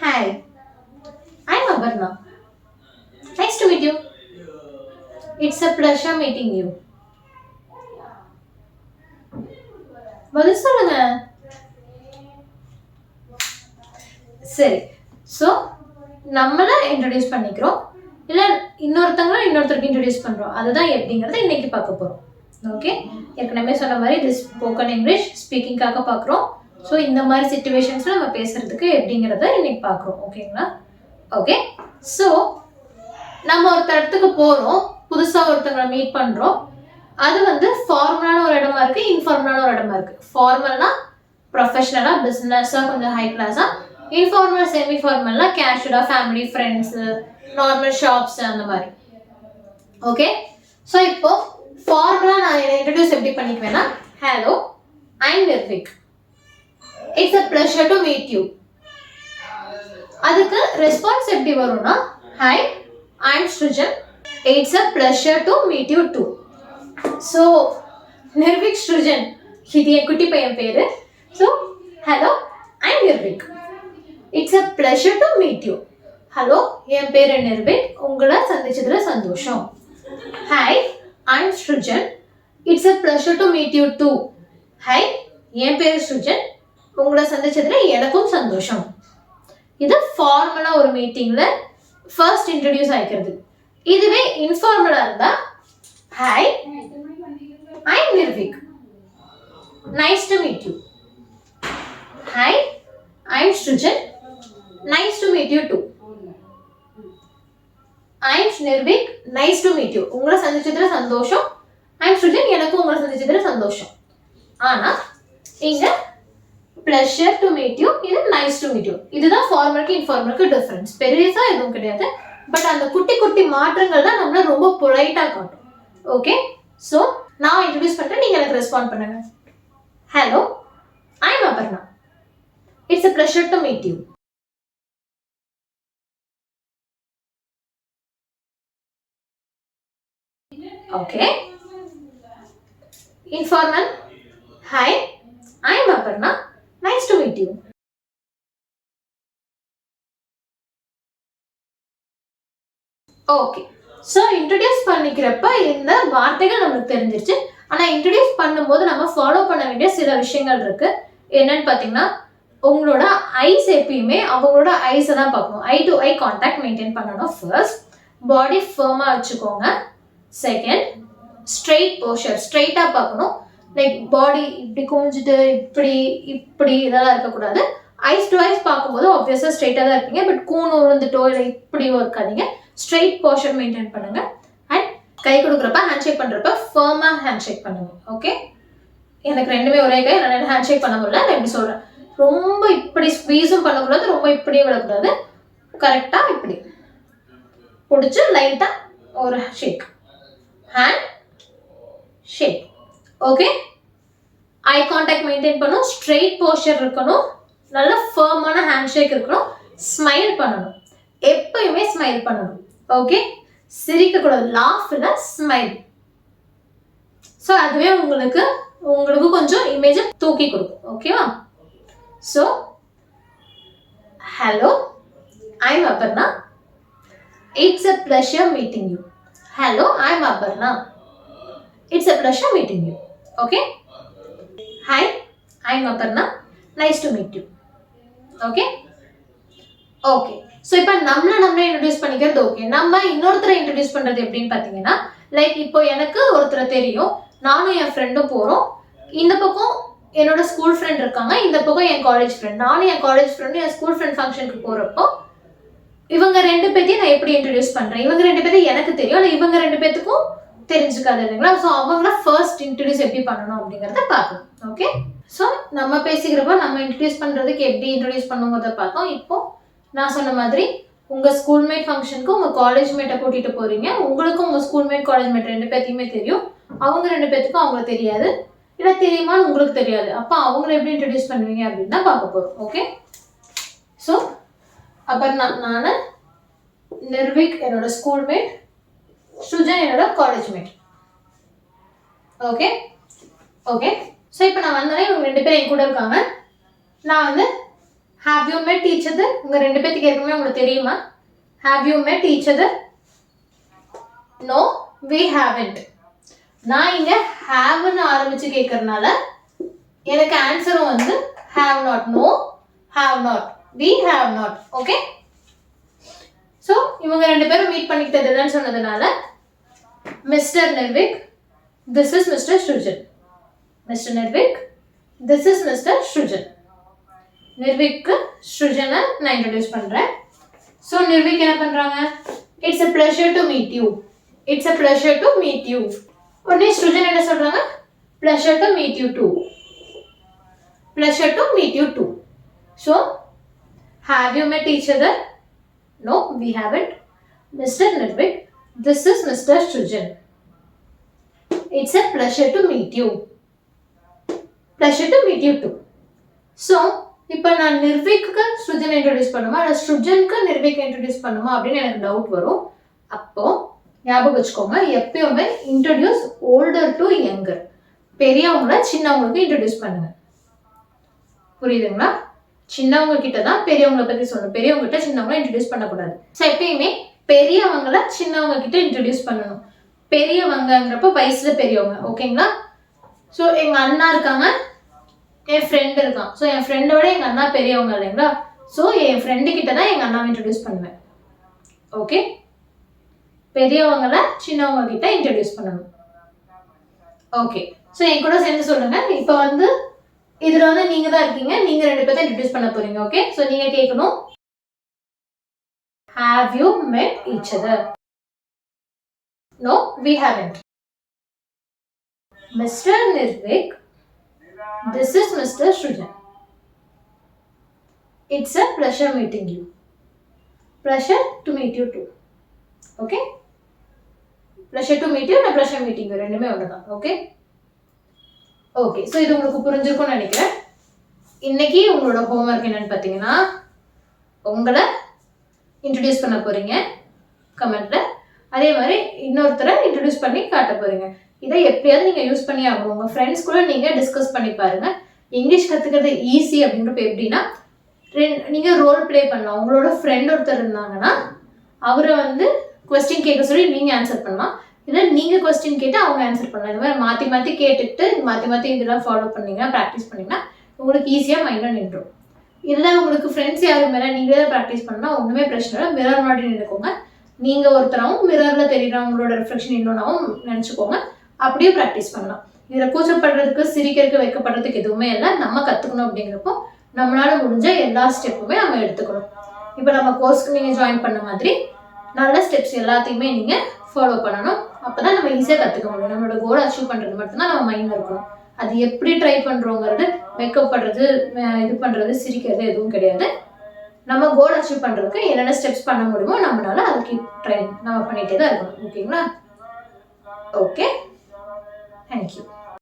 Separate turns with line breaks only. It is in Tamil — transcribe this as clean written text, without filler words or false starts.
Hi, I'm Abarna. Nice to meet you. It's a pleasure meeting you. பதில் சொல்லுங்க. சரி. ஸோ நம்மள இன்ட்ரடியூஸ் பண்ணிக்கிறோம். இல்லை இன்னொருத்தருக்கு இன்ட்ரடியூஸ் பண்ணுறோம். அதுதான் எப்படிங்கிறத இன்னைக்கு பார்க்க போகிறோம். ஓகே, ஏற்கனவே சொன்ன மாதிரி இது ஸ்போக்கன் இங்கிலீஷ் ஸ்பீக்கிங்காக பார்க்குறோம். ஸோ இந்த மாதிரி சுச்சுவேஷன்ஸில் நம்ம பேசுறதுக்கு எப்படிங்கிறத இன்னைக்கு பார்க்குறோம். ஓகேங்களா? ஓகே, ஸோ நம்ம ஒருத்தர் இடத்துக்கு போகிறோம், புதுசாக ஒருத்தங்களை மீட் பண்ணுறோம். அது வந்து ஃபார்மலான ஒரு இடமா இருக்கு, இன்ஃபார்மலான ஒரு இடமா இருக்கு. ஃபார்மல்னா ப்ரொஃபஷனலா பிஸ்னஸா கொஞ்சம் ஹை கிளாஸா, இன்ஃபார்மல் செமி ஃபார்மல்னா கேஷுவலா ஃபேமிலி ஃப்ரெண்ட்ஸ் நார்மல் ஷாப்ஸ் அந்த மாதிரி. ஓகே, ஸோ இப்போ ஃபார்மலா நான் இன்ட்ரடியூஸ் எப்படி பண்ணிக்குவேன்னா, hello I'm Nirvik, it's a pleasure to meet you. அதுக்கு ரெஸ்பான்ஸ் எப்படி வரும்னா, hi I'm Srujan, it's a pleasure to meet you too. So Nirvik Srujan, இது என் குட்டி பையன் பேரு. So hello I'm Nirvik, it's a pleasure to meet you. Hello, என் பேரு நிர்விக், உங்களை சந்திச்சதுல சந்தோஷம். Hi I'm Srujan, it's a pleasure to meet you too. Hi, என் பேரு ஸ்ருஜன், உங்களை சந்திச்சதுல எனக்கும் சந்தோஷம். இது ஃபார்மலா ஒரு மீட்டிங்ல ஃபர்ஸ்ட் இன்ட்ரடியூஸ் ஆயிக்கிறது. இதுவே இன்ஃபார்மலா இருந்தா, hi, I'm Nirvik. Nice to meet you. Hi, I'm Srujan. Nice to meet you too. I'm Nirvik. Nice to meet you. உங்களை சந்திச்சதுல சந்தோஷம். I'm Srujan. எனக்கு உங்களை சந்திச்சதுல சந்தோஷம். ஆனா இங்க pleasure to meet you, இது nice to meet you. இதுதான் ஃபார்மலுக்கு இன்ஃபார்மலுக்கு டிஃபரன்ஸ். பெரியசா எதுவும் கிடையாது. பட் அந்த குட்டி குட்டி மாற்றங்கள் தான் நம்மள ரொம்ப பொலைட்டா காட்டும். ஓகே, ஸோ நான் இன்ட்ரடியூஸ் பண்ணுறேன், நீங்கள் எனக்கு ரெஸ்பாண்ட் பண்ணுங்க. Hello I'm Aparna, it's a pleasure to meet you. Okay, informal, hi I'm Aparna, nice to meet you. Okay, so introduce பண்ணிக்கிறப்ப இந்த வார்த்தைகள் நம்மளுக்கு தெரிஞ்சிருச்சு. ஆனால் இன்ட்ரடியூஸ் பண்ணும்போது நம்ம ஃபாலோ பண்ண வேண்டிய சில விஷயங்கள் இருக்கு. என்னன்னு பார்த்தீங்கன்னா, உங்களோட ஐஸ் எப்பயுமே அவங்களோட ஐஸை தான் பார்க்கணும். ஐ டு ஐ கான்டாக்ட் மெயின்டைன் பண்ணணும். ஃபர்ஸ்ட், பாடி ஃபர்மாக வச்சுக்கோங்க. செகண்ட், ஸ்ட்ரெயிட் போஸ்டர், ஸ்ட்ரெயிட்டாக பார்க்கணும். லைக் பாடி இப்படி குமிஞ்சிட்டு இப்படி இப்படி இதெல்லாம் இருக்கக்கூடாது. ஐஸ் டு ஐஸ் பார்க்கும்போது ஆப்வியஸாக ஸ்ட்ரெயிட்டாக தான் இருப்பீங்க. பட் கூணு விழுந்துட்டோ இல்லை இப்படியோ இருக்காதீங்க. ஸ்ட்ரெயிட் போஸ்டர் மெயின்டைன் பண்ணுங்க. அண்ட் கை கொடுக்குறப்ப ஹேண்ட் ஷேக் பண்ணுறப்ப ஃபர்மாக ஹேண்ட் ஷேக் பண்ணுங்க. ஓகே, எனக்கு ரெண்டுமே ஒரே கை, நான் ஹேண்ட் ஷேக் பண்ண முடியல, நான் எப்படி சொல்கிறேன். ரொம்ப இப்படி ஸ்பீஸும் பண்ணக்கூடாது, ரொம்ப இப்படியே விடக்கூடாது. கரெக்டாக இப்படி பிடிச்சி லைட்டாக ஒரு shake, hand shake. Okay, eye contact maintain பண்ணணும், ஸ்ட்ரெயிட் போஸ்டர் இருக்கணும், நல்ல ஃபர்மான ஹேண்ட் ஷேக் இருக்கணும், ஸ்மைல் பண்ணணும், எப்பயுமே ஸ்மைல் பண்ணணும். ஓகே, சிரிக்க கூடாது, லாஃப் இல்ல ஸ்மைல். ஸோ அதுவே உங்களுக்கு கொஞ்சம் இமேஜை தூக்கி கொடுக்கும். ஓகேவா? So hello I'm Aparna, it's a pleasure meeting you. Hello I'm Aparna, it's a pleasure meeting you. Okay, hi I'm Aparna, nice to meet you. Okay okay, so இப்போ நம்மளே இன்ட்ரடியூஸ் பண்ணிக்கிறது ஓகே. நம்ம இன்னொருத்தரை இன்ட்ரடியூஸ் பண்ணுறது எப்படின்னு பார்த்தீங்கன்னா, லைக் இப்போ எனக்கு ஒருத்தரை தெரியும், நானும் என் ஃப்ரெண்டும் போகிறோம். இந்த பக்கம் என்னோட ஸ்கூல் ஃப்ரெண்ட் இருக்காங்க, இந்த பக்கம் என் காலேஜ் ஃப்ரெண்ட். நானும் என் காலேஜ் ஃப்ரெண்டும் என் ஸ்கூல் ஃப்ரெண்ட் ஃபங்க்ஷனுக்கு போகிறப்போ இவங்க ரெண்டு பேர்த்தையும் நான் எப்படி இன்ட்ரடியூஸ் பண்ணுறேன். இவங்க ரெண்டு பேரும் எனக்கு தெரியும், இல்லை இவங்க ரெண்டு பேர்த்துக்கும் தெரிஞ்சுக்காது இல்லைங்களா? ஸோ அவங்கள ஃபர்ஸ்ட் இன்ட்ரடியூஸ் எப்படி பண்ணணும் அப்படிங்கிறத பார்க்கணும். ஓகே, ஸோ நம்ம பேசிக்கிறப்ப நம்ம இன்ட்ரடியூஸ் பண்ணுறதுக்கு எப்படி இன்ட்ரடியூஸ் பண்ணுங்கிறத பார்த்தோம். இப்போ நான் சொன்ன மாதிரி உங்கள் ஸ்கூல்மேட் ஃபங்க்ஷனுக்கு உங்கள் காலேஜ் மேட்டை கூட்டிகிட்டு போகிறீங்க. உங்களுக்கும் உங்கள் ஸ்கூல்மேட் காலேஜ் மேட் ரெண்டு பேர்த்தையுமே தெரியும். அவங்க ரெண்டு பேர்த்துக்கும் அவங்களுக்கு தெரியாது, இல்லை தெரியுமான்னு உங்களுக்கு தெரியாது. அப்போ அவங்கள எப்படி இன்ட்ரடியூஸ் பண்ணுவீங்க அப்படின்னு தான் பார்க்க போகிறோம். ஓகே, ஸோ அப்புறம் நான் நிர்விக் என்னோட ஸ்கூல்மேட், ஸ்ருஜன் என்னோட college mate. Okay okay, so இப்போ நான் வந்தோடனே இவங்க ரெண்டு பேரும் என் கூட இருக்காங்க. நான் வந்து Have you met each other? உங்க ரெண்டு பேத்துக்கு ஏற்கனவே உங்களுக்கு தெரியுமா? Have you met each other? No, we haven't. நான் இங்க haveன்னு ஆரம்பிச்சு கேட்கறதுனால எனக்கு ஆன்சரும் வந்து have not. No, have not. We have not. Okay? So, இவங்க ரெண்டு பேரும் மீட் பண்ணிக்கிட்டது இல்லைன்னு சொன்னதுனால Mr. Nirvik, this is Mr. Srujan. Mr. Nirvik, this is Mr. Srujan. நிர்விக்கு ஸ்ருஜனை நான் இன்ட்ரடியூஸ் பண்றேன். ஸோ நிர்விக் என்ன பண்றாங்க? It's a pleasure to meet you. It's a pleasure to meet you. உடனே ஸ்ருஜன் என்ன சொல்றாங்க? pleasure to meet you too. pleasure to meet you too. So, have you met each other? No, we haven't. Mr. Nirvik, this is Mr. Srujan. It's a pleasure to meet you. pleasure to meet you too. So, இப்போ நான் நிர்விக்கு ஸ்ருஜன் இன்ட்ரடியூஸ் பண்ணுமா இல்லை ஸ்ருஜனுக்கு நிர்விக் இன்ட்ரடியூஸ் பண்ணுமா அப்படின்னு எனக்கு டவுட் வரும். அப்போ ஞாபகம் வச்சுக்கோங்க, எப்பயுமே இன்ட்ரடியூஸ் ஓல்டர் டு யங்கர், பெரியவங்கள சின்னவங்களுக்கு இன்ட்ரடியூஸ் பண்ணுங்க. புரியுதுங்களா? சின்னவங்க கிட்ட தான் பெரியவங்களை பத்தி சொல்லணும், பெரியவங்க கிட்ட சின்னவங்களை இன்ட்ரடியூஸ் பண்ணக்கூடாது. ஸோ எப்பயுமே பெரியவங்களை சின்னவங்க கிட்ட இன்ட்ரடியூஸ் பண்ணணும். பெரியவங்கிறப்ப வயசுல பெரியவங்க. ஓகேங்களா? ஸோ எங்க அண்ணா இருக்காங்க, என் ஃப்ரெண்ட் இருக்கான். ஸோ என் ஃப்ரெண்டோட எங்க அண்ணா பெரியவங்க இல்லைங்களா? ஸோ என் ஃப்ரெண்டு கிட்ட தான் எங்க அண்ணாவை இன்ட்ரடியூஸ் பண்ணுவேன். ஓகே, பெரியவங்கள சின்னவங்க கிட்ட இன்ட்ரடியூஸ் பண்ணணும். ஓகே, ஸோ என் கூட சேர்ந்து சொல்லுங்க. இப்போ வந்து இதுல வந்து நீங்க தான் இருக்கீங்க, நீங்க ரெண்டு பேர்த்த இன்ட்ரடியூஸ் பண்ண போறீங்க. ஓகே, ஸோ நீங்க கேட்கணும், have you met each other? No, we haven't. Mr. Nirvik, this is Mr. Srujan. It's a pleasure meeting you. Pleasure to meet you too. Okay? Pleasure to meet you and pleasure meeting you. ரெண்டுமே ஒண்ணுதான். Okay? Okay, so இது உங்களுக்கு புரிஞ்சிருக்கும்னு நினைக்கிறேன். இன்னைக்கு உங்களோட ஹோம்வொர்க் என்னன்னு பார்த்தீங்கன்னா, உங்களை இன்ட்ரடியூஸ் பண்ண போறீங்க கமெண்ட்ல. அதே மாதிரி இன்னொருத்தரை இன்ட்ரடியூஸ் பண்ணி காட்ட போறீங்க. இதை எப்படியாவது நீங்க யூஸ் பண்ணி ஆகணும். உங்க ஃப்ரெண்ட்ஸ் கூட நீங்க டிஸ்கஸ் பண்ணி பாருங்க. இங்கிலீஷ் கத்துக்கிறது ஈஸி அப்படின்றப்ப எப்படின்னா, நீங்க ரோல் பிளே பண்ணலாம். உங்களோட ஃப்ரெண்ட் ஒருத்தர் இருந்தாங்கன்னா அவரை வந்து கொஸ்டின் கேட்க சொல்லி நீங்க ஆன்சர் பண்ணலாம், இல்லை நீங்க கொஸ்டின் கேட்டு அவங்க ஆன்சர் பண்ணலாம். இந்த மாதிரி மாத்தி மாத்தி கேட்டுட்டு மாத்தி மாத்தி இதெல்லாம் ஃபாலோ பண்ணீங்கன்னா, ப்ராக்டிஸ் பண்ணீங்கன்னா உங்களுக்கு ஈஸியா மைண்ட்ல நின்றும். இல்லை உங்களுக்கு ஃப்ரெண்ட்ஸ் யாரும் மேலே நீங்களே ப்ராக்டிஸ் பண்ணா ஒண்ணுமே பிரச்சனை இல்லை. மிரர் மாதிரி நினைக்கோங்க. நீங்க ஒருத்தராகவும் மிரர்ல தெரியுறவங்களோட ரிஃப்ளெக்ஷன் இன்னொன்னாவும் நினைச்சுக்கோங்க. அப்படியே ப்ராக்டிஸ் பண்ணலாம். இதுல கூச்சப்படுறதுக்கு சிரிக்கிறதுக்கு வைக்கப்படுறதுக்கு எதுவுமே இல்லை. நம்ம கத்துக்கணும் அப்படிங்கிறப்போ நம்மளால முடிஞ்ச எல்லா ஸ்டெப்புமே நம்ம எடுத்துக்கணும். இப்போ நம்ம கோர்ஸ்க்கு நீங்க ஜாயின் பண்ண மாதிரி நல்ல ஸ்டெப்ஸ் எல்லாத்தையுமே நீங்க ஃபாலோ பண்ணணும். அப்பதான் நம்ம ஈஸியா கத்துக்க முடியும். நம்மளோட கோலை அச்சீவ் பண்றது மட்டும்தான் நம்ம மைண்ட்ல இருக்கணும். அது எப்படி ட்ரை பண்றோங்கிறது மேக்கப் பண்றது, இது பண்றது, சிரிக்கிறது எதுவும் கிடையாது. நம்ம கோல் அச்சீவ் பண்றதுக்கு என்னென்ன ஸ்டெப்ஸ் பண்ண முடியுமோ நம்மளால அதுக்கு ட்ரை நம்ம பண்ணிட்டே தான் இருக்கணும். ஓகேங்களா? Okay, thank you.